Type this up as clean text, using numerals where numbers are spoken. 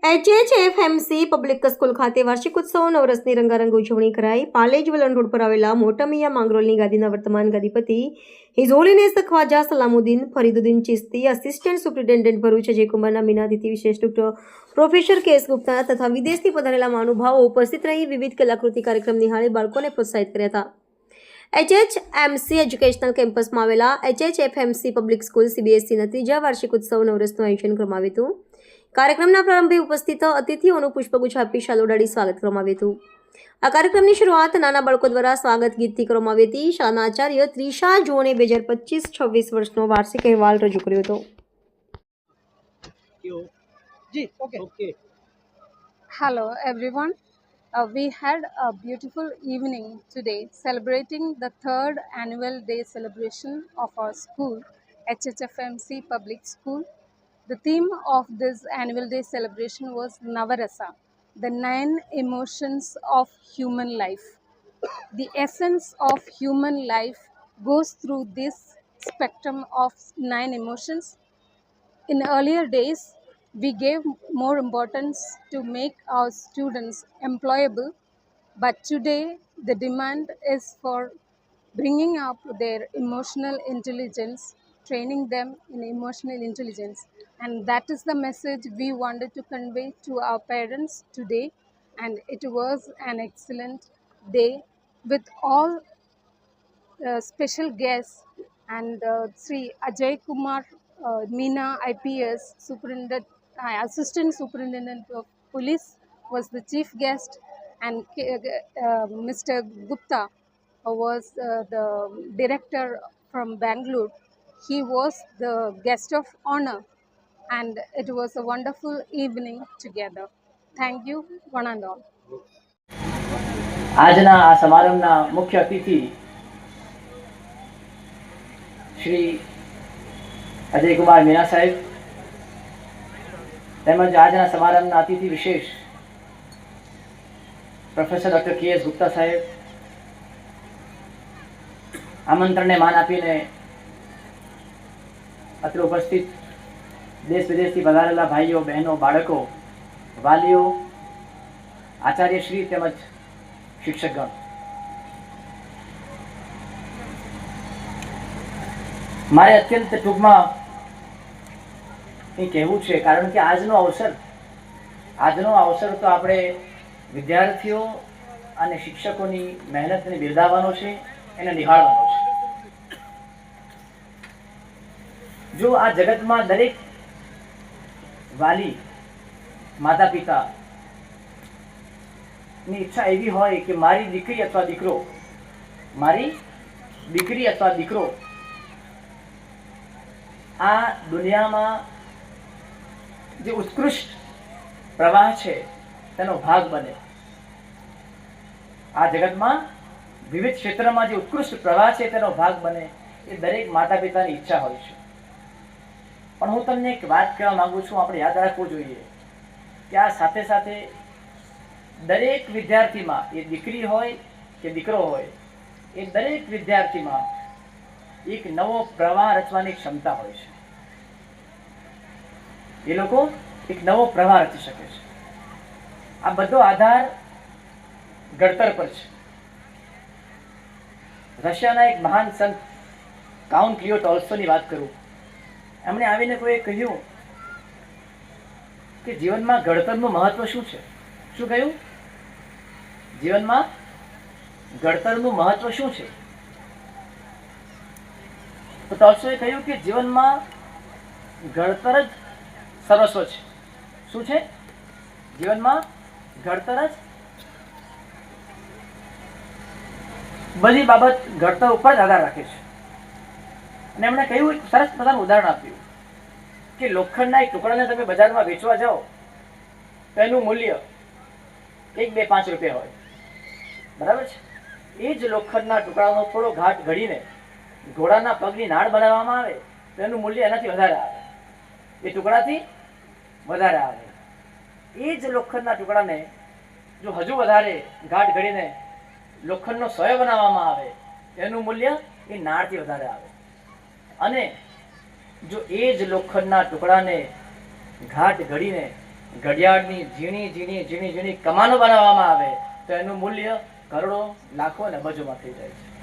HHFMC public school ખાતે વાર્ષિક ઉત્સવ નવરસની રંગારંગ ઉજવણી કરાઈ. પાલેજ વલણ રોડ પર આવેલા મોટા મિયા માંગરોળની ગાદીના વર્તમાન ગાદીપતિ His Holiness Khwaja Salamuddin Fariduddin Chishti, assistant superintendent Bharuch અજયકુમારના મીના અતિથિ વિશેષ ડોક્ટર પ્રોફેસર KS ગુપ્તા તથા વિદેશથી પધારેલા મહાનુભાવો ઉપસ્થિત રહી વિવિધ કલાકૃતિ કાર્યક્રમ નિહાળી બાળકોને પ્રોત્સાહિત કર્યા હતા. HHMC એજ્યુકેશનલ કેમ્પસમાં આવેલા HHFMC પબ્લિક સ્કૂલ CBSEના ત્રીજા વાર્ષિક ઉત્સવ નવરસનું આયોજન કરવામાં આવ્યું હતું. કાર્યક્રમના પ્રારંભે ઉપસ્થિત અતિથિઓનું પુષ્પગુચ્છ આપી શાલ ઉડાડી સ્વાગત કરવામાં આવ્યું હતું. આ કાર્યક્રમની શરૂઆત નાના બાળકો દ્વારા સ્વાગત ગીતથી કરવામાં આવી હતી. શાળાના આચાર્ય ત્રિષા જોને 2025-26 વર્ષનો વાર્ષિક અહેવાલ રજૂ કર્યો હતો. Hello everyone. We had a beautiful evening today celebrating the third annual day celebration of our school, HHFMC Public School. The theme of this annual day celebration was Navarasa, the 9 emotions of human life. The essence of human life goes through this spectrum of 9 emotions. In earlier days, we gave more importance to make our students employable, but today the demand is for bringing up their emotional intelligence, training them in emotional intelligence, and that is the message we wanted to convey to our parents today. And it was an excellent day with all special guests, and Sri Ajay Kumar Meena IPS Assistant Superintendent of Police was the chief guest, and Mr. Gupta was the director from Bangalore. He was the guest of honor, and it was a wonderful evening together. Thank you, one and all. આજના આ સમારંભના મુખ્ય અતિથિ શ્રી અજયકુમાર મીના સાહેબ તેમજ આજના સમારંભના અતિથિ વિશેષ professor doctor KS Gupta સાહેબ આમંત્રણને માન આપીને અત્રે ઉપસ્થિત દેશ વિદેશથી પધારેલા ભાઈઓ બહેનો બાળકો વાલીઓ આચાર્યશ્રી તેમજ શિક્ષકગણ, મારે અત્યંત ટૂંકમાં એ કહેવું છે કારણ કે આજનો અવસર તો આપણે વિદ્યાર્થીઓ અને શિક્ષકોની મહેનતને બિરદાવવાનો છે, એને નિહાળવાનો છે. જો આ જગતમાં દરેક વાલી માતા પિતા ની ઈચ્છા એવી હોય કે મારી દીકરી અથવા દીકરો આ દુનિયામાં જે ઉત્કૃષ્ટ પ્રવાહ છે તેનો ભાગ બને, આ જગતમાં વિવિધ ક્ષેત્રમાં જે ઉત્કૃષ્ટ પ્રવાહ છે તેનો ભાગ બને, એ દરેક માતા પિતાની ઈચ્છા હોય છે. પણ હું તમને એક વાત કહેવા માંગુ છું, આપણે યાદ રાખવું જોઈએ કે આ સાથે સાથે દરેક વિદ્યાર્થીમાં, એ દીકરી હોય કે દીકરો હોય, એ દરેક વિદ્યાર્થીમાં એક નવો પ્રવાહ રચવાની ક્ષમતા હોય છે. એ લોકો એક નવો પ્રવાહ રચી શકે છે. આ બધો આધાર ઘડતર પર છે. રશિયાના એક મહાન સંત કાઉન્ટ લિયો ટોલ્સ્ટોયની વાત કરું, એમણે આવીને કોઈએ કહ્યું કે જીવનમાં ઘડતરનું મહત્વ શું છે. શું કહ્યું? જીવનમાં ઘડતરનું મહત્વ શું છે? તો ટોલ્સ્ટોએ કહ્યું કે જીવનમાં ઘડતર જ સર્વસ્વ છે. શું છે? જીવનમાં ઘડતર જ બધી બાબત ઘડતર ઉપર જ આધાર રાખે છે. અને એમણે કહ્યું, એક સરસ મજાનું ઉદાહરણ આપ્યું કે લોખંડના એક ટુકડાને તમે બજારમાં વેચવા જાઓ તો એનું મૂલ્ય 1, 2, 5 રૂપિયા હોય, બરાબર છે? એ જ લોખંડના ટુકડાનો થોડો ઘાટ ઘડીને ઘોડાના પગની નાળ બનાવવામાં આવે તો એનું મૂલ્ય એનાથી વધારે આવે, એ ટુકડાથી વધારે આવે. એ જ લોખંડના ટુકડાને જો હજુ વધારે ઘાટ ઘડીને લોખંડનો સોય બનાવવામાં આવે એનું મૂલ્ય એ નાળથી વધારે આવે. અને જો એ જ લોખંડના ટુકડાને ઘાટ ઘડીને ઘડિયાળની ઝીણી ઝીણી ઝીણી ઝીણી કમાનો બનાવવામાં આવે તો એનું મૂલ્ય કરોડો, લાખો અને અબજોમાં થઈ જાય છે.